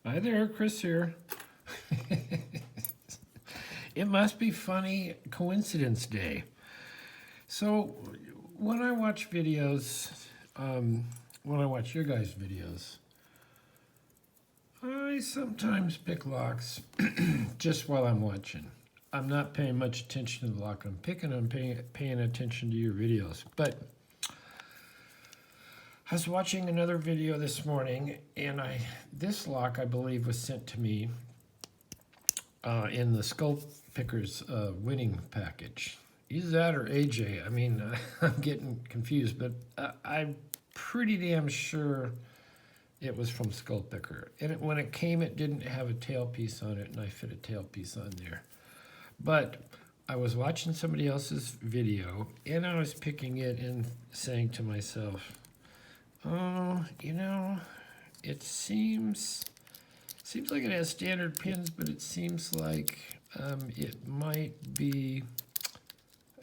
Hi there, Chris here. It must be funny coincidence day. So, when I watch videos, when I watch your guys' videos, I sometimes pick locks just while I'm watching. I'm not paying much attention to the lock I'm picking, I'm paying attention to your videos. But I was watching another video this morning, and this lock, I believe, was sent to me in the Sculpt Pickers winning package. Either that or AJ. I mean, I'm getting confused, but I'm pretty damn sure it was from Sculpt Picker. And when it came, it didn't have a tailpiece on it, and I fit a tailpiece on there. But I was watching somebody else's video, and I was picking it and saying to myself, oh, it seems like it has standard pins, but it seems like it might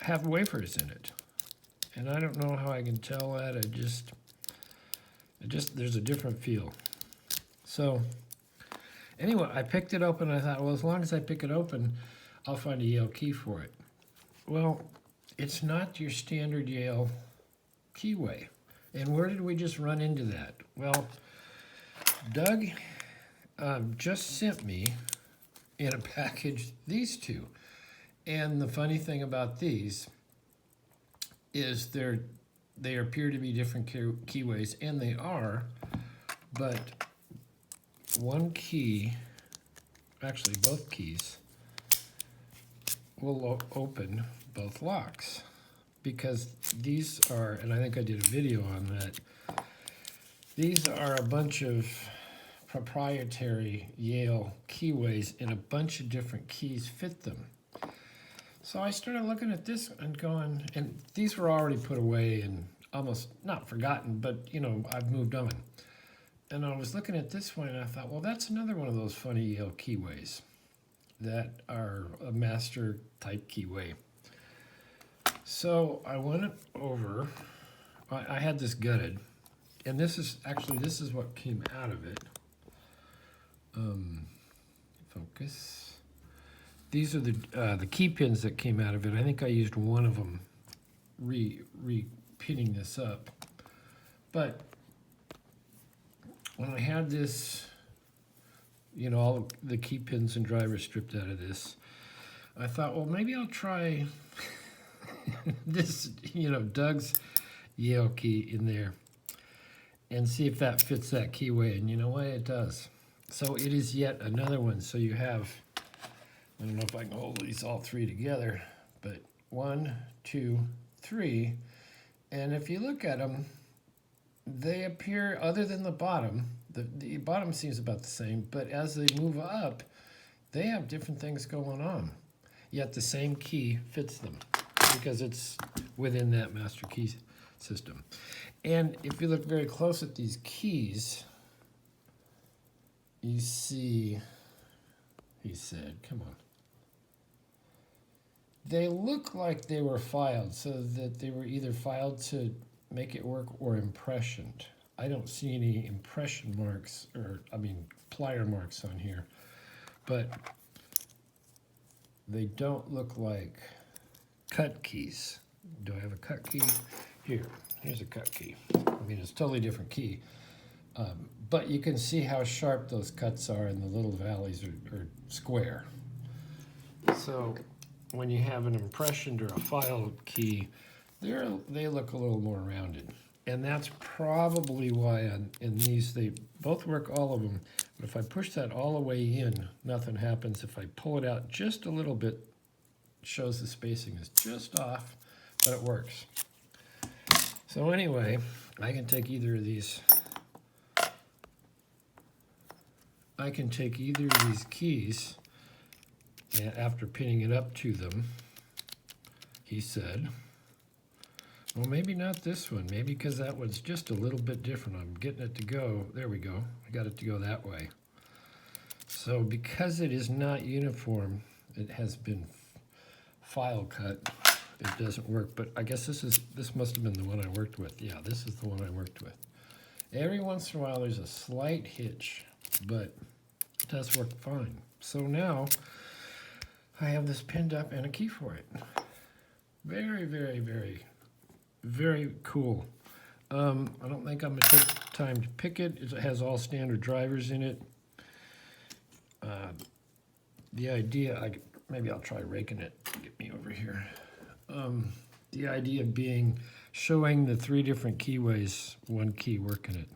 have wafers in it. And I don't know how I can tell that. There's a different feel. So anyway, I picked it open. I thought, well, as long as I pick it open, I'll find a Yale key for it. Well, it's not your standard Yale keyway. And where did we just run into that? Well, Doug just sent me in a package these two. And the funny thing about these is they appear to be different keyways, and they are, but one key, actually both keys, will open both locks. Because these are, and I think I did a video on that, these are a bunch of proprietary Yale keyways, and a bunch of different keys fit them. So I started looking at this and going, and these were already put away and almost not forgotten, but I've moved on. And I was looking at this one and I thought, well, that's another one of those funny Yale keyways that are a master type keyway. So I went over, I had this gutted, and this is what came out of it. Focus. These are the key pins that came out of it. I think I used one of them pinning this up. But when I had this, all the key pins and drivers stripped out of this, I thought, well, maybe I'll try this, Doug's Yale key in there and see if that fits that keyway. And you know what? It does. So it is yet another one. So you have, I don't know if I can hold these all three together, but 1, 2, 3. And if you look at them, they appear, other than the bottom, the bottom seems about the same, but as they move up, they have different things going on. Yet the same key fits them because it's within that master key system. And if you look very close at these keys, you see, he said, come on. They look like they were filed, so that they were either filed to make it work or impressioned. I don't see any impression marks, plier marks on here, but they don't look like cut keys. Do I have a cut key? Here's a cut key. It's a totally different key. But you can see how sharp those cuts are, and the little valleys are square. So when you have an impressioned or a filed key, they look a little more rounded. And that's probably why in these, they both work, all of them. But if I push that all the way in, nothing happens. If I pull it out just a little bit, it shows the spacing is just off, but it works. So anyway, I can take either of these. I can take either of these keys, and after pinning it up to them, he said, well, maybe not this one. Maybe because that one's just a little bit different. I'm getting it to go. There we go. I got it to go that way. So because it is not uniform, it has been file cut. It doesn't work. But I guess this must have been the one I worked with. Yeah, this is the one I worked with. Every once in a while, there's a slight hitch, but Does work fine. So now I have this pinned up and a key for it. Very, very, very, very cool. I don't think I'm going to take time to pick it. It has all standard drivers in it. The idea, maybe I'll try raking it. Get me over here. The idea being showing the 3 different keyways, one key working it.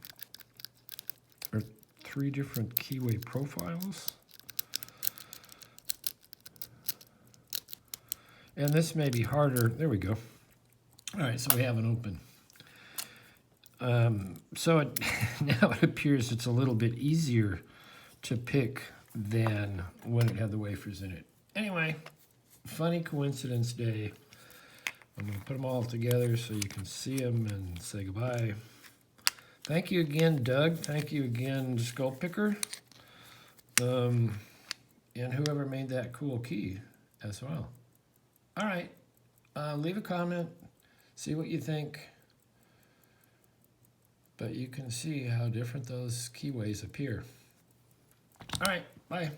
Or 3 different keyway profiles. And this may be harder. There we go. All right, so we have an open. So now it appears it's a little bit easier to pick than when it had the wafers in it. Anyway, funny coincidence day. I'm going to put them all together so you can see them and say goodbye. Thank you again, Doug. Thank you again, Skull Picker. And whoever made that cool key as well. All right, leave a comment, see what you think. But you can see how different those keyways appear. All right, bye.